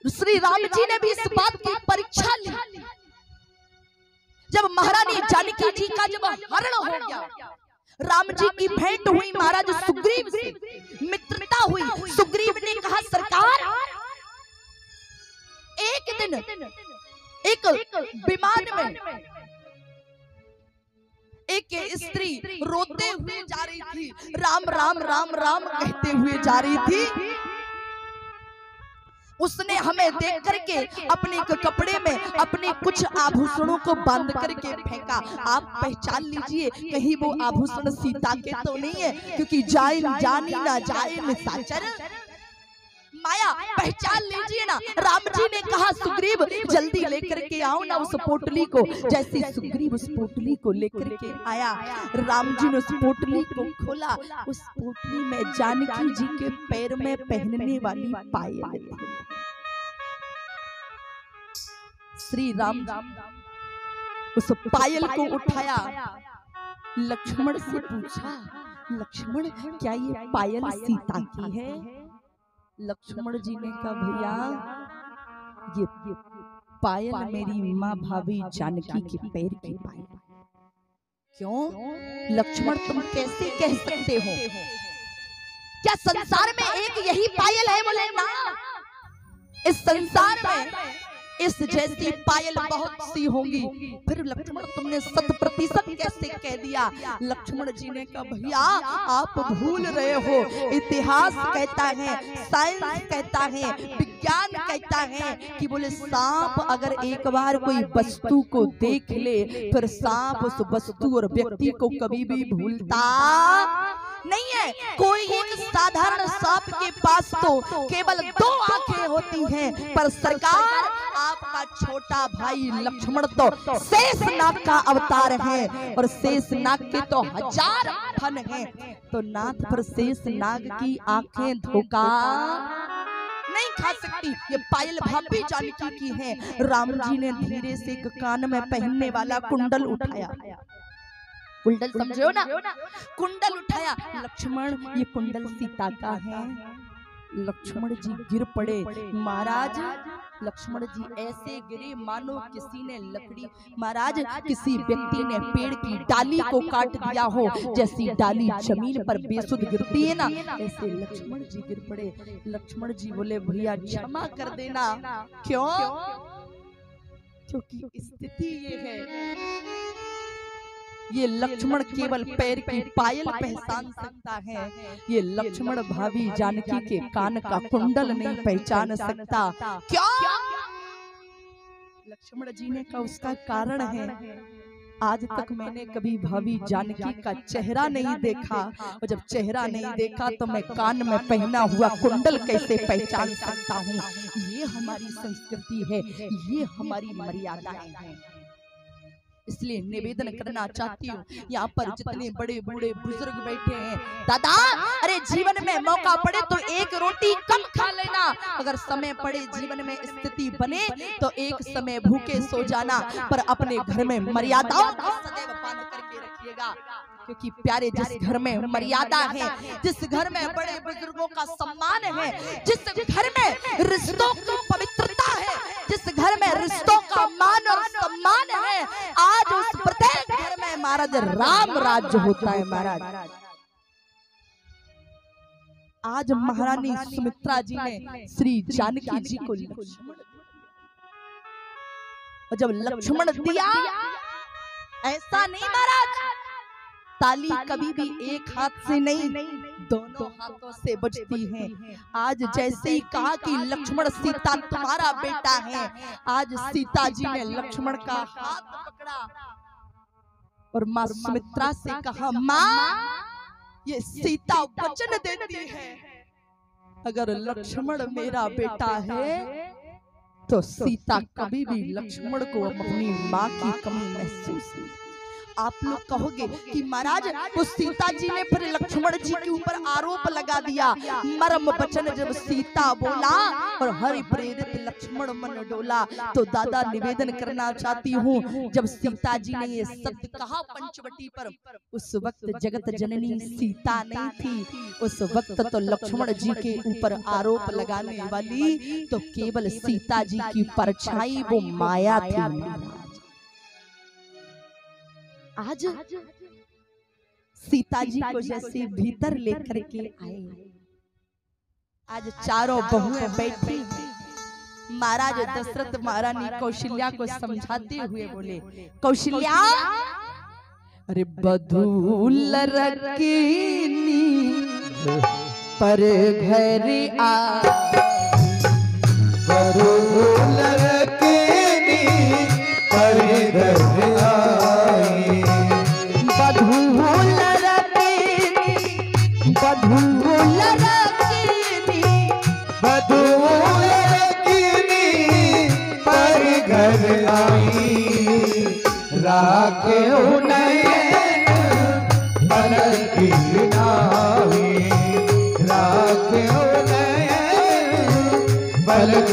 श्री राम जी ने भी इस बात की परीक्षा ली। जब महारानी जानकी जी का जब हरण हो गया, राम जी की भेंट हुई महाराज सुग्रीव से, मित्रता हुई। सुग्रीव ने कहा सरकार, एक दिन एक विमान में एक स्त्री रोते हुए जा रही थी, राम राम राम राम कहते हुए जा रही थी। उसने हमें देख करके अपने कपड़े में अपने कुछ आभूषणों को बांध करके फेंका। आप पहचान लीजिए कहीं वो आभूषण सीता के तो नहीं है, क्योंकि जाए जानी ना जाए निशाचर माया, पहचान लीजिए ना। राम जी ने कहा सुग्रीव जल्दी लेकर के आओ ना उस पोटली को। जैसे सुग्रीव उस पोटली को लेकर के आया, राम जी ने उस पोटली को खोला। उस पोटली में जानकी जी के पैर में पहनने वाली पायल। श्री राम उस पायल को उठाया, लक्ष्मण से पूछा, लक्ष्मण क्या ये पायल सीता की है? लक्ष्मण जी ने कहा भैया ये पायल मेरी माँ भाभी जानकी के पैर की पायल। क्यों लक्ष्मण तुम कैसे कह सकते हो? क्या संसार में एक यही पायल है? बोले ना, इस संसार में इस जैसी पायल बहुत सी होंगी। फिर लक्ष्मण तुमने 100% कैसे कह दिया? लक्ष्मण जी ने कहा भैया आप भूल रहे हो। इतिहास कहता है, साइंस कहता है, विज्ञान कहता है कि बोले सांप अगर एक बार कोई वस्तु को देख ले, फिर सांप उस वस्तु और व्यक्ति को कभी भी भूलता नहीं है। कोई एक साधारण सांप के पास तो केवल 2 आंखें होती हैं, पर सरकार आपका छोटा भाई लक्ष्मण तो शेषनाग का अवतार है, और शेषनाग के तो 1000 फन हैं। तो नाथ पर शेषनाग की आंखें धोखा नहीं खा सकती। ये पायल भाभी जानकी की है। राम जी ने धीरे से एक कान में पहनने वाला कुंडल उठाया। कुंडल समझो ना, कुंडल उठाया। लक्ष्मण ये कुंडल सीता का है। लक्ष्मण जी गिर पड़े। महाराज लक्ष्मण जी ऐसे गिरे मानो किसी ने लकड़ी, महाराज किसी व्यक्ति ने पेड़ की डाली को काट दिया हो। जैसी डाली जमीन पर बेसुध गिरती है ना, ऐसे लक्ष्मण जी गिर पड़े। लक्ष्मण जी बोले भैया क्षमा कर देना। क्यों? क्योंकि स्थिति ये है, ये लक्ष्मण केवल पैर की पायल पहचान सकता है, ये लक्ष्मण भाभी जानकी के कान का कुंडल नहीं पहचान सकता। क्यों? लक्ष्मण जी ने कहा उसका कारण है, आज तक मैंने कभी भाभी जानकी का चेहरा नहीं देखा, और जब चेहरा नहीं देखा तो मैं कान में पहना हुआ कुंडल कैसे पहचान सकता हूँ? ये हमारी संस्कृति है, ये हमारी मर्यादाएं हैं। इसलिए निवेदन करना चाहती हूँ, यहाँ पर जितने बड़े बूढ़े बुजुर्ग बैठे हैं, दादा अरे जीवन में मौका पड़े तो एक रोटी कम खा लेना, अगर समय पड़े जीवन में स्थिति बने तो एक समय भूखे सो जाना, पर अपने घर में मर्यादाओं को सदैव बांध करके रखिएगा। क्योंकि प्यारे जिस घर में मर्यादा है, जिस घर में बड़े बुजुर्गों का सम्मान है, जिस घर में रिश्तों की पवित्रता है, जिस घर में रिश्तों का मान और सम्मान है, आज उस प्रत्येक घर में महाराज राम राज्य होता है। महाराज आज महारानी सुमित्रा जी ने श्री जानकी जी को लक्ष्मण, और जब लक्ष्मण दिया, ऐसा नहीं महाराज ताली कभी भी एक हाथ से नहीं, दोनों हाथों से बजती है। आज जैसे ही कहा कि लक्ष्मण सीता तुम्हारा बेटा है, आज सीता जी ने लक्ष्मण का हाथ पकड़ा और माँ सुमित्रा से कहा माँ ये सीता वचन देती है, अगर लक्ष्मण मेरा बेटा है तो सीता कभी भी लक्ष्मण को अपनी माँ की कमी महसूस नहीं। आप लोग कहोगे कि महाराज वो सीता जी ने फिर लक्ष्मण जी के ऊपर आरोप लगा दिया। मर्म वचन जब सीता बोला और हरि प्रेरित लक्ष्मण मन डोला। तो दादा निवेदन करना चाहती हूँ, जब सीता जी ने ये शब्द कहा पंचवटी पर, उस वक्त जगत जननी सीता नहीं थी। उस वक्त तो लक्ष्मण जी के ऊपर आरोप लगाने वाली तो केवल सीता जी की परछाई वो माया थी। आज सीता जी को जैसे भीतर लेकर के आए, आज चारों बहुएं बैठी। महाराज दशरथ महारानी कौशल्या को समझाते हुए बोले, कौशल्या अरे बधूल रखनी पर घर आ, बधूल रखनी पर घर आई, बधूल रखनी, बधूल रखनी, बधूल रखनी पर घर आई। राखे नयन पलक नावी, राखे नयन पलक